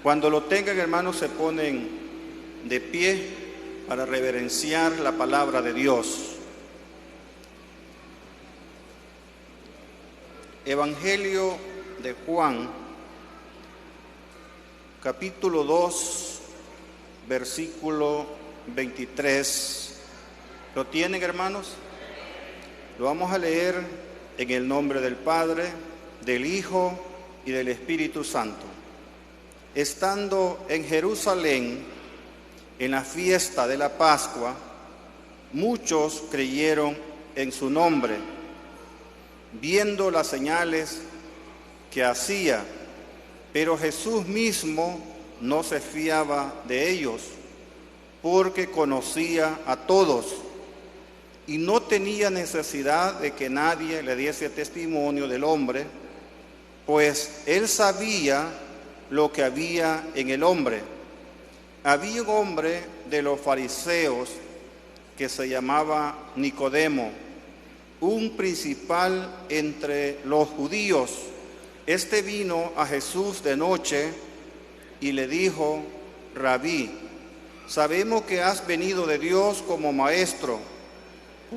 Cuando lo tengan, hermanos, se ponen de pie para reverenciar la palabra de Dios. Evangelio de Juan, capítulo 2, versículo 23. ¿Lo tienen, hermanos? Lo vamos a leer en el nombre del Padre, del Hijo y del Espíritu Santo. Estando en Jerusalén, en la fiesta de la Pascua, muchos creyeron en su nombre, viendo las señales que hacía, pero Jesús mismo no se fiaba de ellos, porque conocía a todos y no tenía necesidad de que nadie le diese testimonio del hombre, pues él sabía lo que había en el hombre. Había un hombre de los fariseos que se llamaba Nicodemo, un principal entre los judíos. Este vino a Jesús de noche y le dijo: Rabí, sabemos que has venido de Dios como maestro,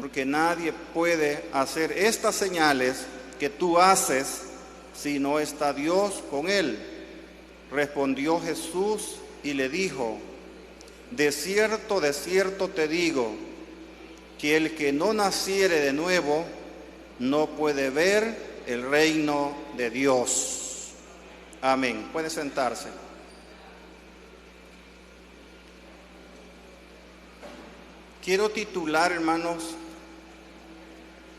porque nadie puede hacer estas señales que tú haces si no está Dios con él. Respondió Jesús y le dijo: de cierto te digo, que el que no naciere de nuevo no puede ver el reino de Dios. Amén. Puede sentarse. Quiero titular, hermanos,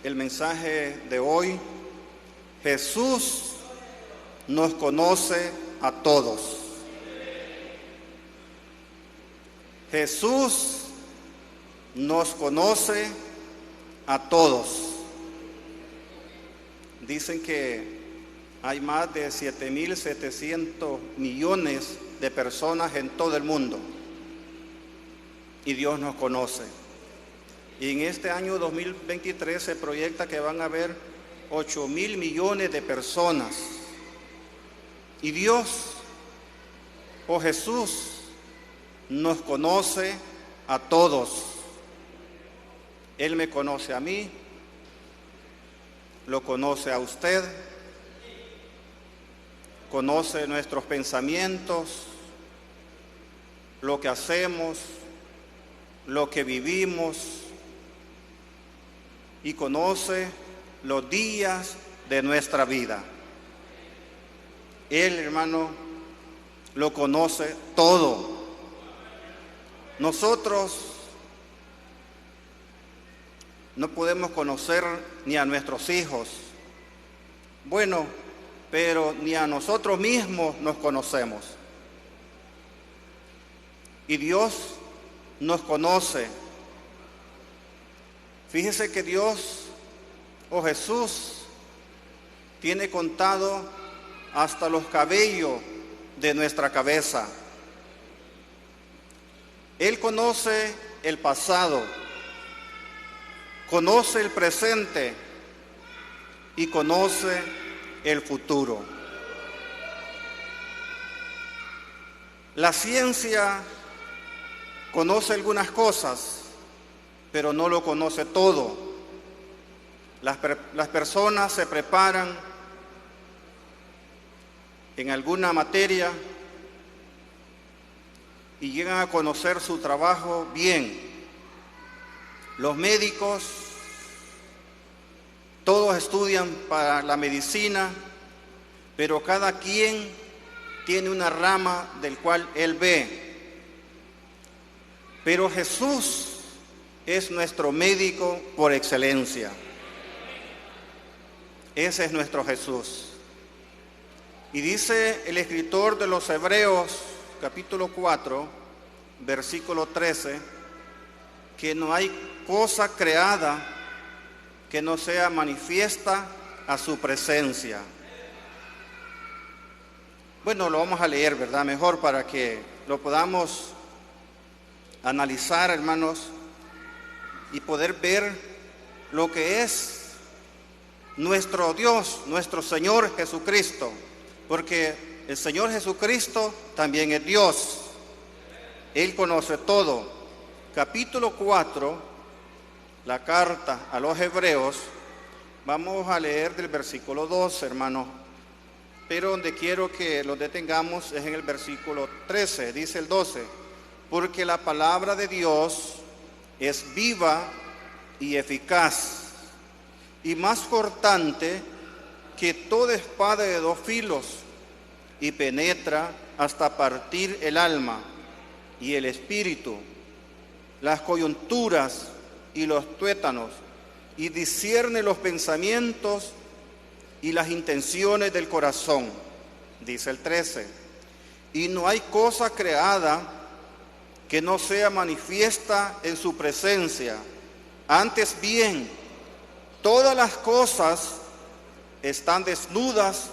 el mensaje de hoy: Jesús nos conoce a todos. Jesús nos conoce a todos. Dicen que hay más de 7.700 millones de personas en todo el mundo, y Dios nos conoce. Y en este año 2023 se proyecta que van a haber 8.000 millones de personas. Y Dios, o Jesús, nos conoce a todos. Él me conoce a mí, lo conoce a usted, conoce nuestros pensamientos, lo que hacemos, lo que vivimos, y conoce los días de nuestra vida. Él, hermano, lo conoce todo. Nosotros no podemos conocer ni a nuestros hijos, bueno, pero ni a nosotros mismos nos conocemos. Y Dios nos conoce. Fíjese que Dios, o Jesús, tiene contado hasta los cabellos de nuestra cabeza. Él conoce el pasado, conoce el presente y conoce el futuro. La ciencia conoce algunas cosas, pero no lo conoce todo. Las personas se preparan en alguna materia y llegan a conocer su trabajo bien. Los médicos, todos estudian para la medicina, pero cada quien tiene una rama del cual él ve. Pero Jesús es nuestro médico por excelencia. Ese es nuestro Jesús. Y dice el escritor de los Hebreos, capítulo 4, versículo 13, que no hay cosa creada que no sea manifiesta a su presencia. Bueno, lo vamos a leer, ¿verdad? Mejor para que lo podamos analizar, hermanos, y poder ver lo que es nuestro Dios, nuestro Señor Jesucristo. Porque el Señor Jesucristo también es Dios. Él conoce todo. Capítulo 4, la carta a los Hebreos, vamos a leer del versículo 12, hermanos. Pero donde quiero que lo detengamos es en el versículo 13, dice el 12. Porque la palabra de Dios es viva y eficaz, y más cortante que toda espada de dos filos, y penetra hasta partir el alma y el espíritu, las coyunturas y los tuétanos, y discierne los pensamientos y las intenciones del corazón, dice el 13. Y no hay cosa creada que no sea manifiesta en su presencia. Antes bien, todas las cosas están desnudas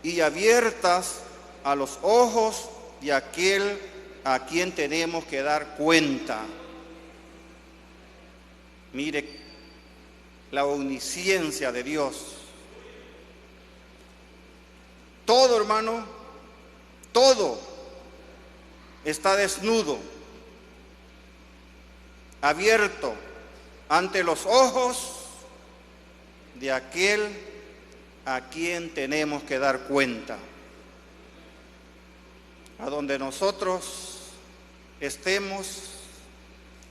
y abiertas a los ojos de aquel a quien tenemos que dar cuenta. Mire la omnisciencia de Dios. Todo, hermano, todo está desnudo, abierto ante los ojos de aquel a quien tenemos que dar cuenta. A donde nosotros estemos,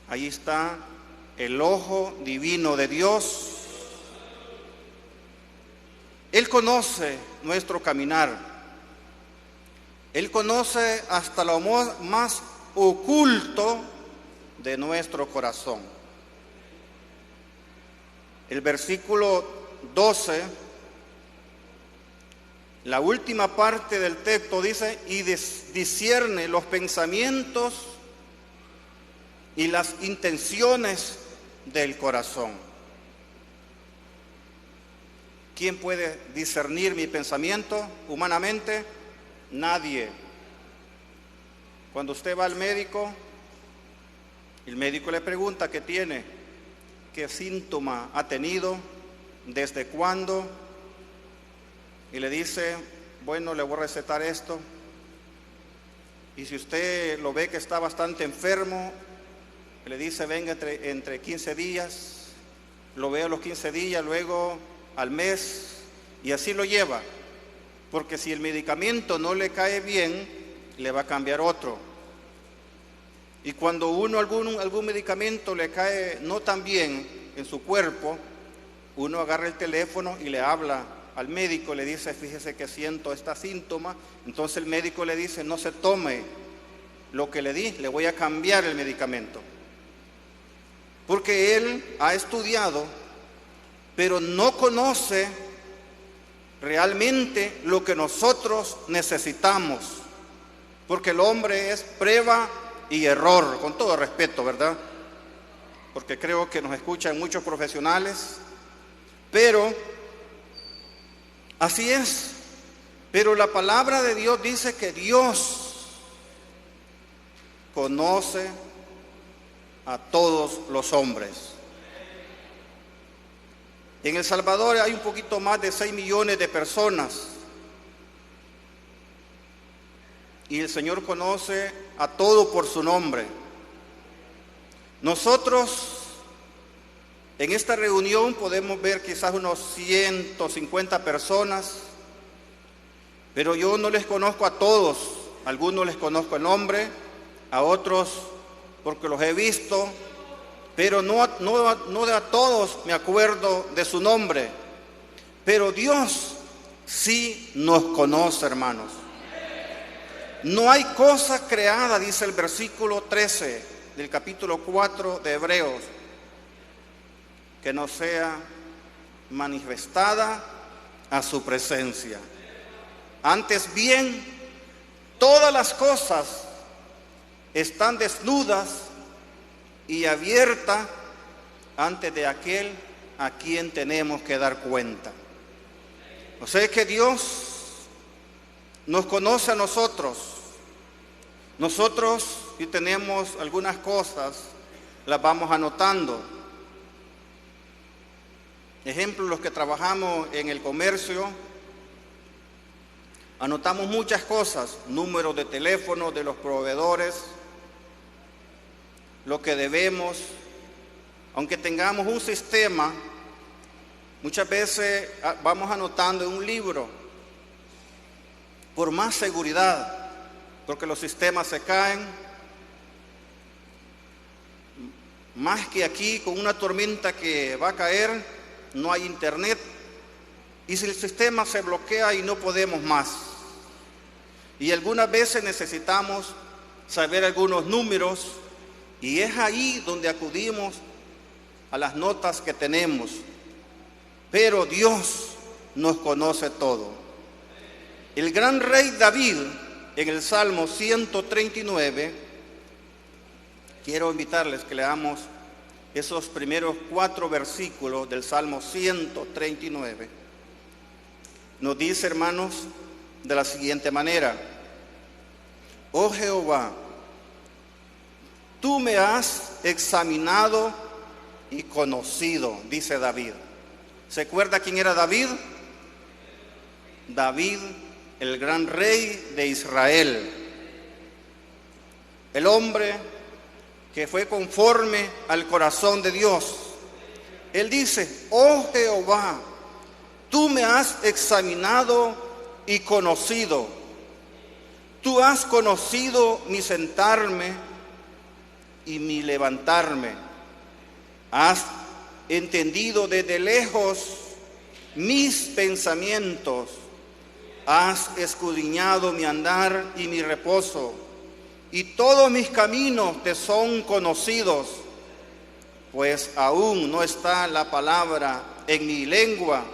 ahí está el ojo divino de Dios. Él conoce nuestro caminar. Él conoce hasta lo más oculto de nuestro corazón. El versículo 12, la última parte del texto dice, y discierne los pensamientos y las intenciones del corazón. ¿Quién puede discernir mi pensamiento humanamente? Nadie. Cuando usted va al médico, el médico le pregunta qué tiene, qué síntoma ha tenido, desde cuándo, y le dice, bueno, le voy a recetar esto, y si usted lo ve que está bastante enfermo, le dice, venga entre 15 días, lo ve a los 15 días, luego al mes, y así lo lleva, porque si el medicamento no le cae bien, le va a cambiar otro. Y cuando algún medicamento le cae no tan bien en su cuerpo, uno agarra el teléfono y le habla al médico, le dice, fíjese que siento este síntoma. Entonces el médico le dice, no se tome lo que le di, le voy a cambiar el medicamento. Porque él ha estudiado, pero no conoce realmente lo que nosotros necesitamos. Porque el hombre es prueba y error, con todo respeto, ¿verdad? Porque creo que nos escuchan muchos profesionales, pero así es. Pero la palabra de Dios dice que Dios conoce a todos los hombres. En El Salvador hay un poquito más de 6 millones de personas. Y el Señor conoce a todo por su nombre. Nosotros en esta reunión podemos ver quizás unos 150 personas, pero yo no les conozco a todos. Algunos les conozco el nombre, a otros porque los he visto, pero no a todos me acuerdo de su nombre. Pero Dios sí nos conoce, hermanos. No hay cosa creada, dice el versículo 13 del capítulo 4 de Hebreos, que no sea manifestada a su presencia. Antes bien, todas las cosas están desnudas y abiertas ante de aquel a quien tenemos que dar cuenta. O sea que Dios nos conoce a nosotros. Nosotros, si tenemos algunas cosas, las vamos anotando. Ejemplo, los que trabajamos en el comercio, Anotamos muchas cosas, números de teléfono de los proveedores, lo que debemos. Aunque tengamos un sistema, muchas veces vamos anotando en un libro, por más seguridad, porque los sistemas se caen. Más que aquí, con una tormenta que va a caer, no hay internet, y si el sistema se bloquea y no podemos más. Y algunas veces necesitamos saber algunos números, y es ahí donde acudimos a las notas que tenemos. Pero Dios nos conoce todo. El gran rey David, en el Salmo 139, quiero invitarles que leamos esos primeros 4 versículos del Salmo 139. Nos dice, hermanos, de la siguiente manera: Oh Jehová, tú me has examinado y conocido, dice David. ¿Se acuerda quién era David? David, el gran rey de Israel, el hombre que fue conforme al corazón de Dios. Él dice: oh Jehová, tú me has examinado y conocido. Tú has conocido mi sentarme y mi levantarme. Has entendido desde lejos mis pensamientos. Has escudriñado mi andar y mi reposo, y todos mis caminos te son conocidos, pues aún no está la palabra en mi lengua.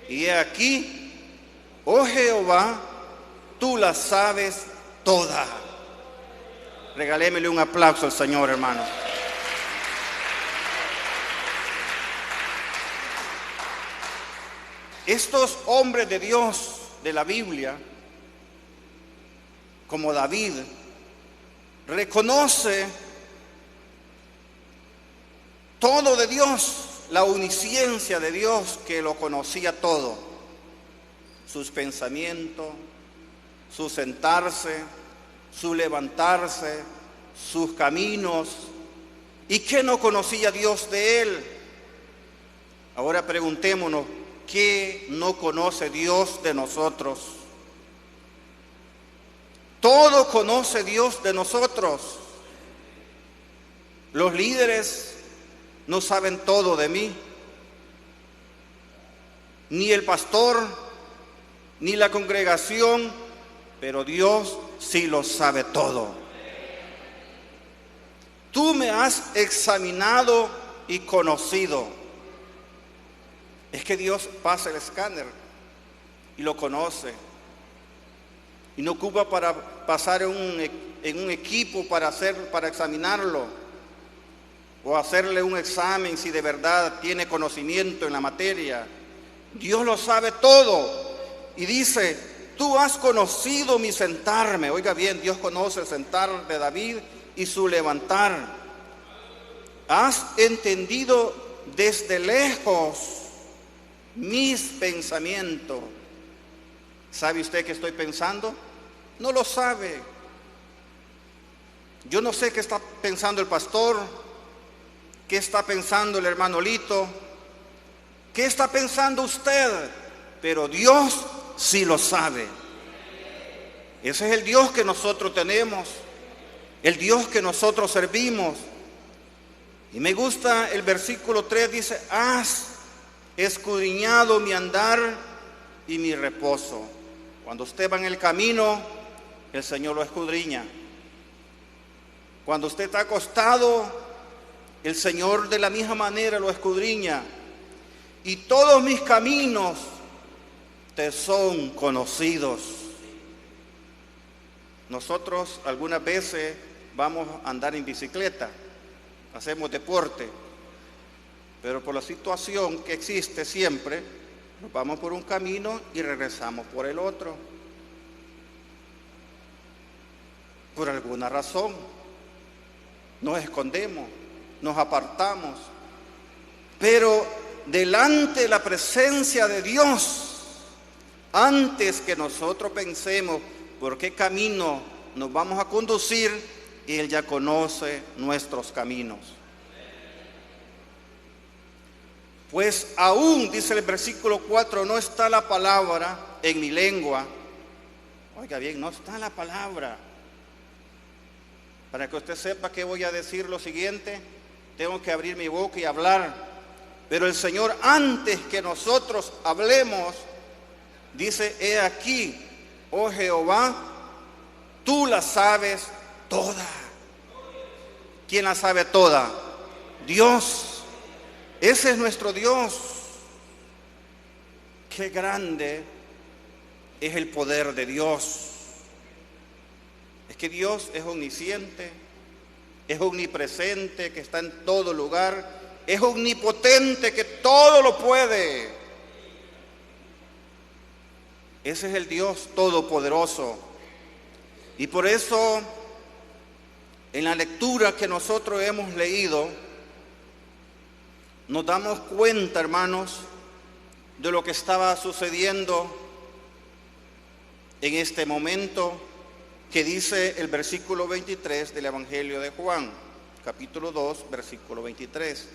Y he aquí, oh Jehová, tú la sabes toda. Regálemele un aplauso al Señor, hermano. Estos hombres de Dios de la Biblia, como David, reconoce todo de Dios, la omnisciencia de Dios, que lo conocía todo, sus pensamientos, su sentarse, su levantarse, sus caminos. ¿Y qué no conocía Dios de él? Ahora preguntémonos, ¿qué no conoce Dios de nosotros? Todo conoce Dios de nosotros. Los líderes no saben todo de mí, ni el pastor, ni la congregación, pero Dios sí lo sabe todo. Tú me has examinado y conocido. Es que Dios pasa el escáner y lo conoce. Y no ocupa para pasar en un equipo para examinarlo, o hacerle un examen si de verdad tiene conocimiento en la materia. Dios lo sabe todo. Y dice: tú has conocido mi sentarme. Oiga bien, Dios conoce el sentar de David y su levantar. Has entendido desde lejos mis pensamientos. ¿Sabe usted qué estoy pensando? No lo sabe. Yo no sé qué está pensando el pastor, qué está pensando el hermano Lito, qué está pensando usted, pero Dios sí lo sabe. Ese es el Dios que nosotros tenemos, el Dios que nosotros servimos. Y me gusta el versículo 3, dice: has escudriñado mi andar y mi reposo. Cuando usted va en el camino, el Señor lo escudriña. Cuando usted está acostado, el Señor de la misma manera lo escudriña. Y todos mis caminos te son conocidos. Nosotros algunas veces vamos a andar en bicicleta, hacemos deporte, pero por la situación que existe siempre, nos vamos por un camino y regresamos por el otro. Por alguna razón nos escondemos, nos apartamos, pero delante de la presencia de Dios Antes que nosotros pensemos por qué camino nos vamos a conducir, Él ya conoce nuestros caminos. Pues aún, dice el versículo 4, no está la palabra en mi lengua. Oiga bien, no está la palabra. Para que usted sepa que voy a decir lo siguiente, tengo que abrir mi boca y hablar. Pero el Señor, antes que nosotros hablemos, dice: he aquí, oh Jehová, tú la sabes toda. ¿Quién la sabe toda? Dios. Ese es nuestro Dios. Qué grande es el poder de Dios. Es que Dios es omnisciente, es omnipresente, que está en todo lugar, es omnipotente, que todo lo puede. Ese es el Dios todopoderoso. Y por eso, en la lectura que nosotros hemos leído, nos damos cuenta, hermanos, de lo que estaba sucediendo en este momento, que dice el versículo 23 del Evangelio de Juan, capítulo 2, versículo 23.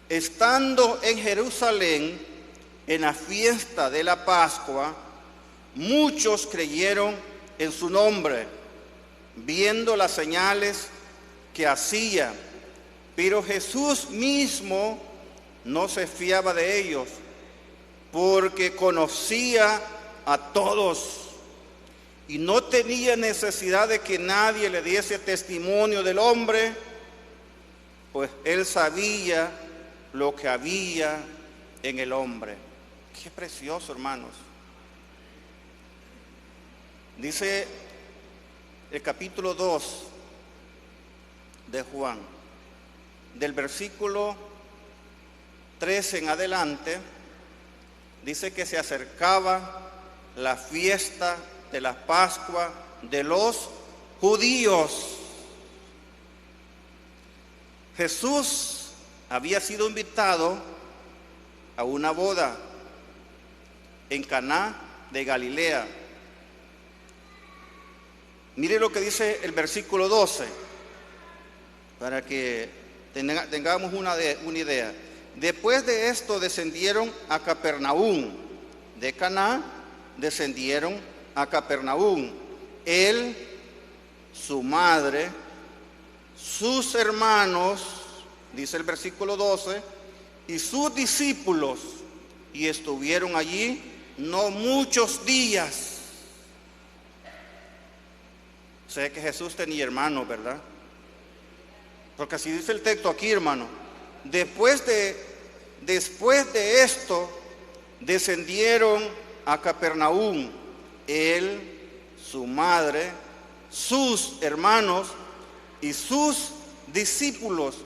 Estando en Jerusalén, en la fiesta de la Pascua, muchos creyeron en su nombre, viendo las señales que hacía, pero Jesús mismo no se fiaba de ellos, porque conocía a todos y no tenía necesidad de que nadie le diese testimonio del hombre, pues él sabía lo que había en el hombre. Qué precioso, hermanos. Dice el capítulo 2 de Juan, del versículo 13 en adelante, dice que se acercaba la fiesta de la Pascua de los judíos. Jesús había sido invitado a una boda en Caná de Galilea. Mire lo que dice el versículo 12, para que tengamos una idea. Después de esto descendieron a Capernaum. De Caná descendieron a Capernaum. Él, su madre, sus hermanos, dice el versículo 12, y sus discípulos, y estuvieron allí no muchos días. Sé que Jesús tenía hermanos, ¿verdad? Porque así dice el texto aquí, hermano. Después de esto, descendieron a Capernaum, él, su madre, sus hermanos y sus discípulos,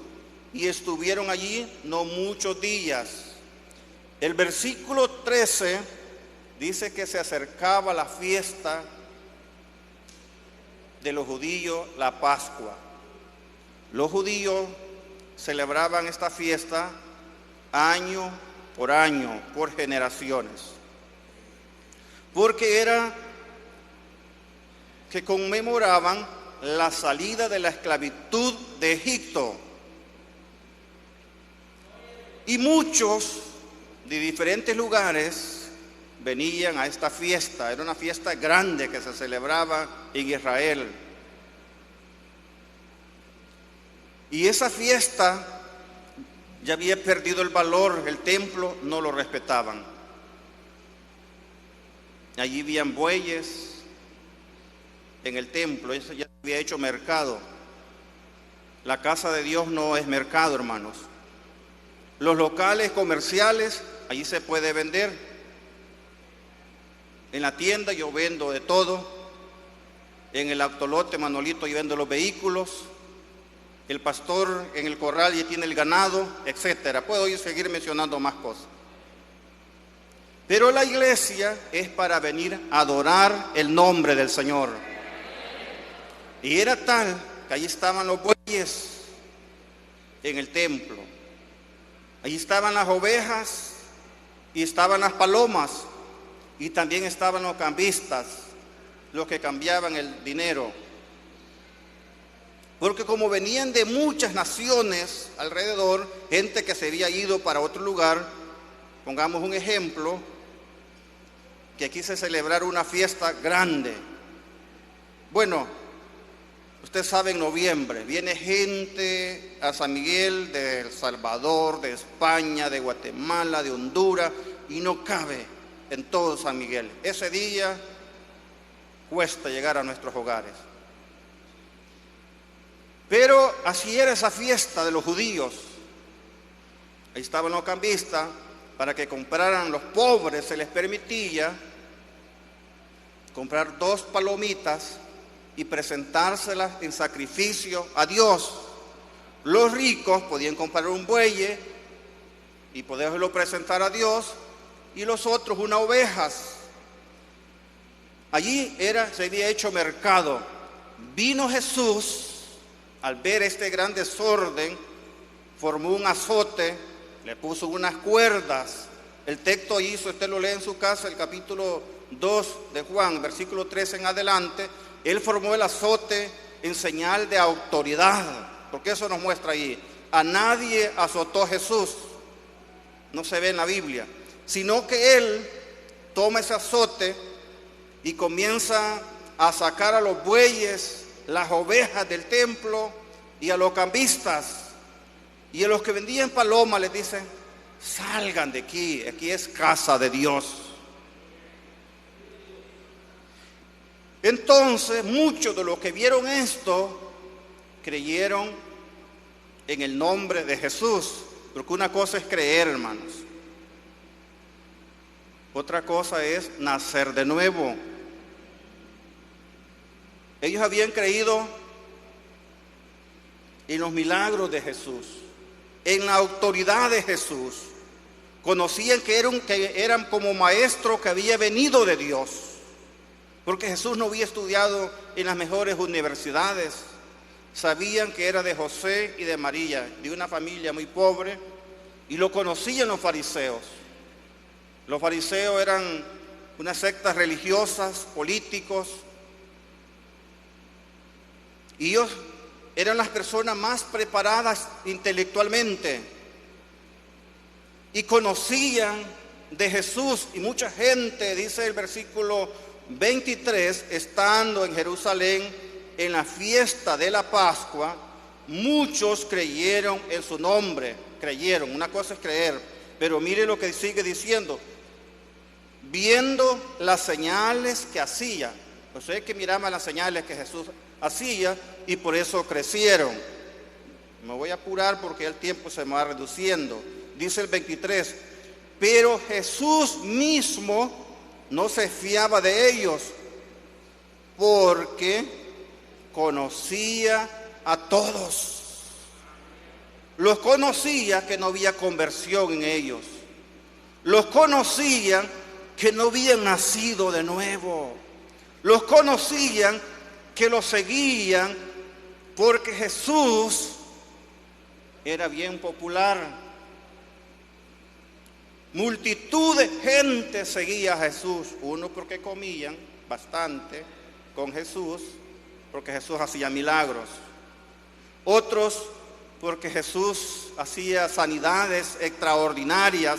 y estuvieron allí no muchos días. El versículo 13 dice que se acercaba la fiesta de los judíos, la Pascua. Los judíos celebraban esta fiesta año, por generaciones, porque era que conmemoraban la salida de la esclavitud de Egipto. Y muchos de diferentes lugares venían a esta fiesta. Era una fiesta grande que se celebraba en Israel. Y esa fiesta ya había perdido el valor, el templo no lo respetaban. Allí habían bueyes en el templo, eso ya había hecho mercado. La casa de Dios no es mercado, hermanos. Los locales comerciales, allí se puede vender. En la tienda yo vendo de todo. En el autolote Manolito yo vendo los vehículos. El pastor en el corral ya tiene el ganado, etcétera. Puedo ir seguir mencionando más cosas. Pero la iglesia es para venir a adorar el nombre del Señor. Y era tal que allí estaban los bueyes en el templo. Allí estaban las ovejas y estaban las palomas. y también estaban los cambistas, los que cambiaban el dinero. Porque como venían de muchas naciones alrededor, gente que se había ido para otro lugar, pongamos un ejemplo, que aquí se celebrara una fiesta grande. Bueno, usted sabe, en noviembre viene gente a San Miguel de El Salvador, de España, de Guatemala, de Honduras, y no cabe en todo San Miguel. Ese día cuesta llegar a nuestros hogares. Pero así era esa fiesta de los judíos. Ahí estaban los cambistas, para que compraran. Los pobres se les permitía comprar 2 palomitas y presentárselas en sacrificio a Dios. Los ricos podían comprar un buey y podérselo presentar a Dios, y los otros unas ovejas. Allí se había hecho mercado. Vino Jesús, al ver este gran desorden, formó un azote, le puso unas cuerdas. El texto ahí, si usted lo lee en su casa, el capítulo 2 de Juan, versículo 3 en adelante, él formó el azote en señal de autoridad, porque eso nos muestra ahí. A nadie azotó Jesús, no se ve en la Biblia, sino que él toma ese azote y comienza a sacar a los bueyes, las ovejas del templo, y a los cambistas, y a los que vendían palomas les dicen: salgan de aquí, aquí es casa de Dios. Entonces muchos de los que vieron esto creyeron en el nombre de Jesús, porque una cosa es creer, hermanos, otra cosa es nacer de nuevo. Ellos habían creído en los milagros de Jesús, en la autoridad de Jesús. Conocían que eran como maestros que había venido de Dios, porque Jesús no había estudiado en las mejores universidades. Sabían que era de José y de María, de una familia muy pobre, y lo conocían los fariseos. Los fariseos eran unas sectas religiosas, políticos, y ellos eran las personas más preparadas intelectualmente y conocían de Jesús. Y mucha gente, dice el versículo 23, estando en Jerusalén en la fiesta de la Pascua, muchos creyeron en su nombre. Creyeron, una cosa es creer, pero mire lo que sigue diciendo: viendo las señales que hacía. O sea, que miraban las señales que Jesús hacía y por eso crecieron. Me voy a apurar porque el tiempo se me va reduciendo. Dice el 23, pero Jesús mismo no se fiaba de ellos, porque conocía a todos. Los conocía que no había conversión en ellos. Los conocían que no habían nacido de nuevo. Los conocían que lo seguían porque Jesús era bien popular. Multitud de gente seguía a Jesús. Uno porque comían bastante con Jesús, porque Jesús hacía milagros. Otros porque Jesús hacía sanidades extraordinarias.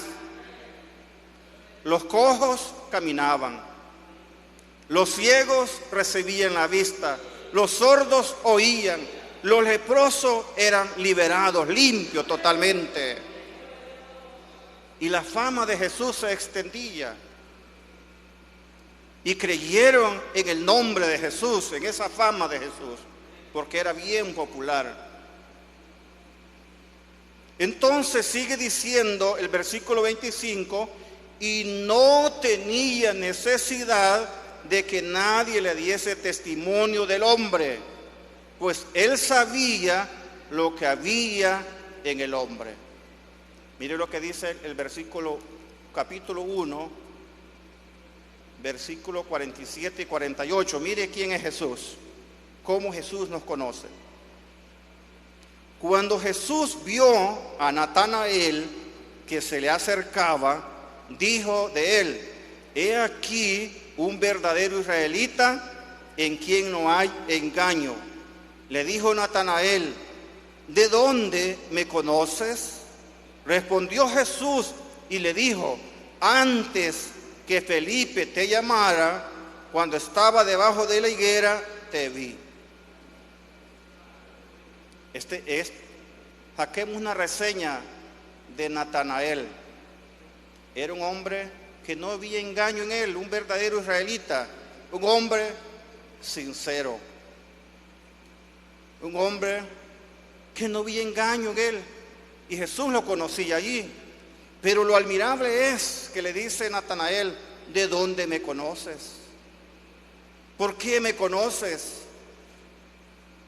Los cojos caminaban, los ciegos recibían la vista, los sordos oían, los leprosos eran liberados, limpios totalmente. Y la fama de Jesús se extendía. Y creyeron en el nombre de Jesús, en esa fama de Jesús, porque era bien popular. Entonces sigue diciendo el versículo 25, y no tenía necesidad de que nadie le diese testimonio del hombre, pues él sabía lo que había en el hombre. Mire lo que dice el versículo, capítulo 1, versículo 47 y 48. Mire quién es Jesús, cómo Jesús nos conoce. Cuando Jesús vio a Natanael que se le acercaba, dijo de él: he aquí un verdadero israelita en quien no hay engaño. Le dijo Natanael: ¿de dónde me conoces? Respondió Jesús y le dijo: antes que Felipe te llamara, cuando estaba debajo de la higuera, te vi. Saquemos una reseña de Natanael. Era un hombre que no había engaño en él, un verdadero israelita, un hombre sincero, un hombre que no había engaño en él, y Jesús lo conocía allí. Pero lo admirable es que le dice Natanael: ¿de dónde me conoces? ¿Por qué me conoces?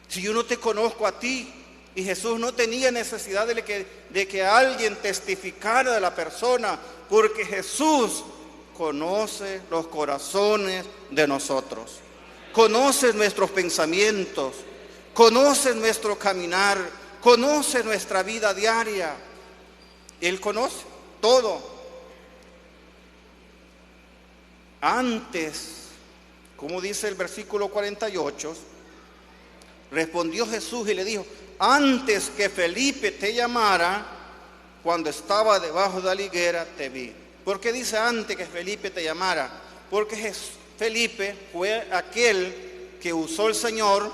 Si yo no te conozco a ti. Y Jesús no tenía necesidad de que alguien testificara de la persona, porque Jesús conoce los corazones de nosotros, conoce nuestros pensamientos, conoce nuestro caminar, conoce nuestra vida diaria. Él conoce todo. Antes, como dice el versículo 48, respondió Jesús y le dijo: antes que Felipe te llamara, cuando estaba debajo de la higuera, te vi. ¿Por qué dice antes que Felipe te llamara? Porque Felipe fue aquel que usó el Señor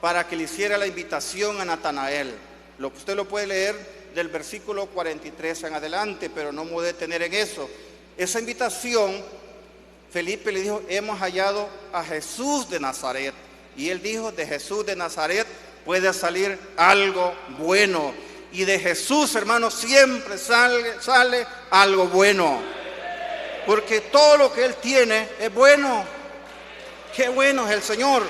para que le hiciera la invitación a Natanael. Usted lo puede leer del versículo 43 en adelante, pero no me voy a detener en eso. Esa invitación, Felipe le dijo: hemos hallado a Jesús de Nazaret. Y él dijo: de Jesús de Nazaret puede salir algo bueno. Y de Jesús, hermanos, siempre sale algo bueno. Porque todo lo que Él tiene es bueno. Qué bueno es el Señor.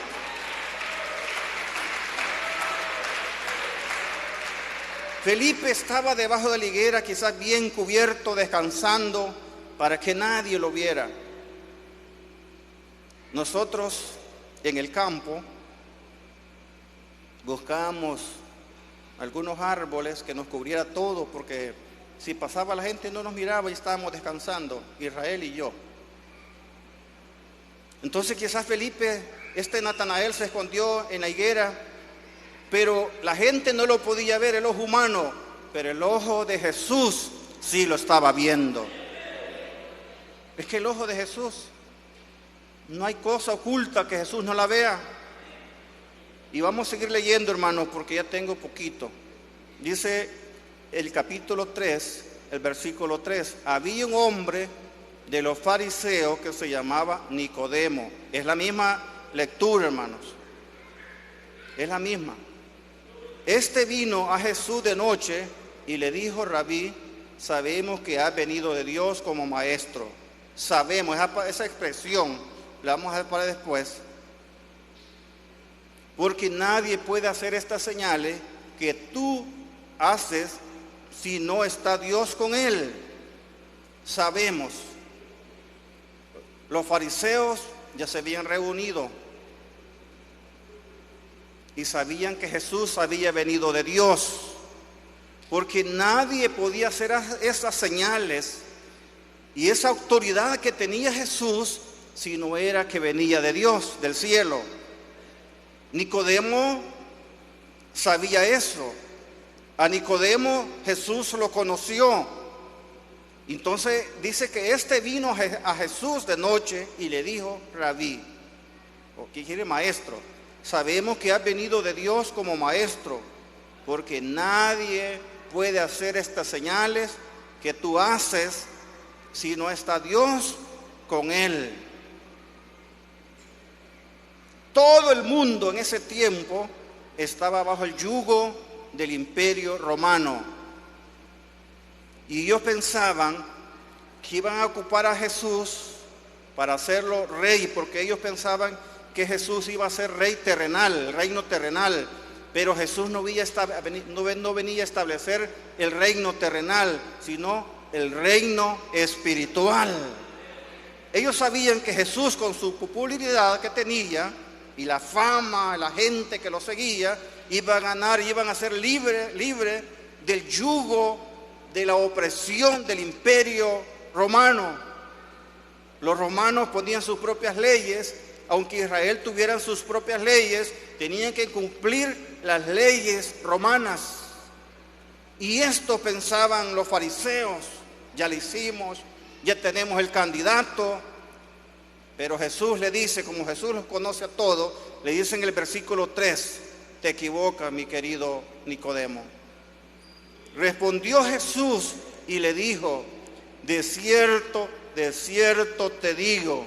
Felipe estaba debajo de la higuera, quizás bien cubierto, descansando, para que nadie lo viera. Nosotros en el campo buscábamos algunos árboles que nos cubriera todo, porque si pasaba la gente no nos miraba y estábamos descansando, Israel y yo. Entonces quizás Felipe, Natanael se escondió en la higuera, pero la gente no lo podía ver, el ojo humano, pero el ojo de Jesús sí lo estaba viendo. Es que el ojo de Jesús, no hay cosa oculta que Jesús no la vea. Y vamos a seguir leyendo, hermanos, porque ya tengo poquito. Dice el capítulo 3, el versículo 3: había un hombre de los fariseos que se llamaba Nicodemo. Es la misma lectura, hermanos. Es la misma. Este vino a Jesús de noche y le dijo: Rabí, sabemos que has venido de Dios como maestro. Sabemos, esa expresión la vamos a ver para después. Porque nadie puede hacer estas señales que tú haces si no está Dios con él. Sabemos. Los fariseos ya se habían reunido y sabían que Jesús había venido de Dios, porque nadie podía hacer esas señales y esa autoridad que tenía Jesús si no era que venía de Dios, del cielo. Nicodemo sabía eso. A Nicodemo Jesús lo conoció. Entonces dice que vino a Jesús de noche y le dijo: Rabí, o ¿qué quiere? Maestro. Sabemos que has venido de Dios como maestro, porque nadie puede hacer estas señales que tú haces si no está Dios con él. Todo el mundo en ese tiempo estaba bajo el yugo del imperio romano. Y ellos pensaban que iban a ocupar a Jesús para hacerlo rey, porque ellos pensaban que Jesús iba a ser rey terrenal, el reino terrenal. Pero Jesús no venía a establecer el reino terrenal, sino el reino espiritual. Ellos sabían que Jesús, con su popularidad que tenía, y la fama, la gente que lo seguía, iban a ser libre del yugo de la opresión del imperio romano. Los romanos ponían sus propias leyes, aunque Israel tuviera sus propias leyes, tenían que cumplir las leyes romanas. Y esto pensaban los fariseos: ya lo hicimos, ya tenemos el candidato. Pero Jesús le dice, como Jesús los conoce a todos, le dice en el versículo 3, te equivocas, mi querido Nicodemo. Respondió Jesús y le dijo, de cierto te digo,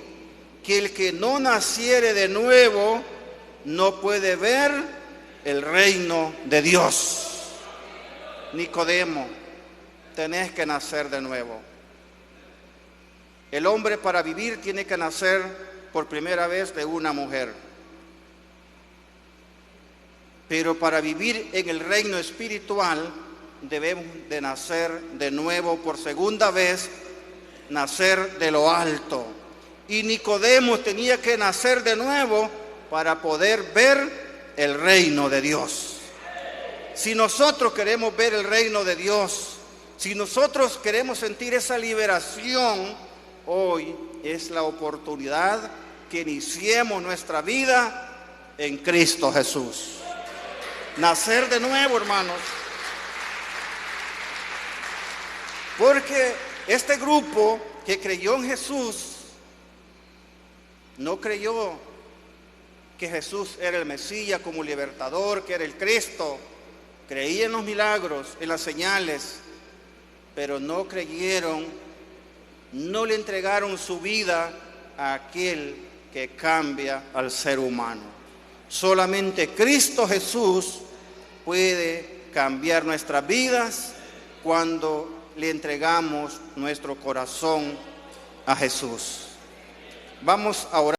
que el que no naciere de nuevo no puede ver el reino de Dios. Nicodemo, tenés que nacer de nuevo. El hombre para vivir tiene que nacer por primera vez de una mujer. Pero para vivir en el reino espiritual debemos de nacer de nuevo por segunda vez, nacer de lo alto. Y Nicodemo tenía que nacer de nuevo para poder ver el reino de Dios. Si nosotros queremos ver el reino de Dios, si nosotros queremos sentir esa liberación, hoy es la oportunidad que iniciemos nuestra vida en Cristo Jesús. Nacer de nuevo, hermanos. Porque este grupo que creyó en Jesús no creyó que Jesús era el Mesías como libertador, que era el Cristo. Creía en los milagros, en las señales, pero no creyeron, no le entregaron su vida a aquel que cambia al ser humano. Solamente Cristo Jesús puede cambiar nuestras vidas cuando le entregamos nuestro corazón a Jesús. Vamos a orar.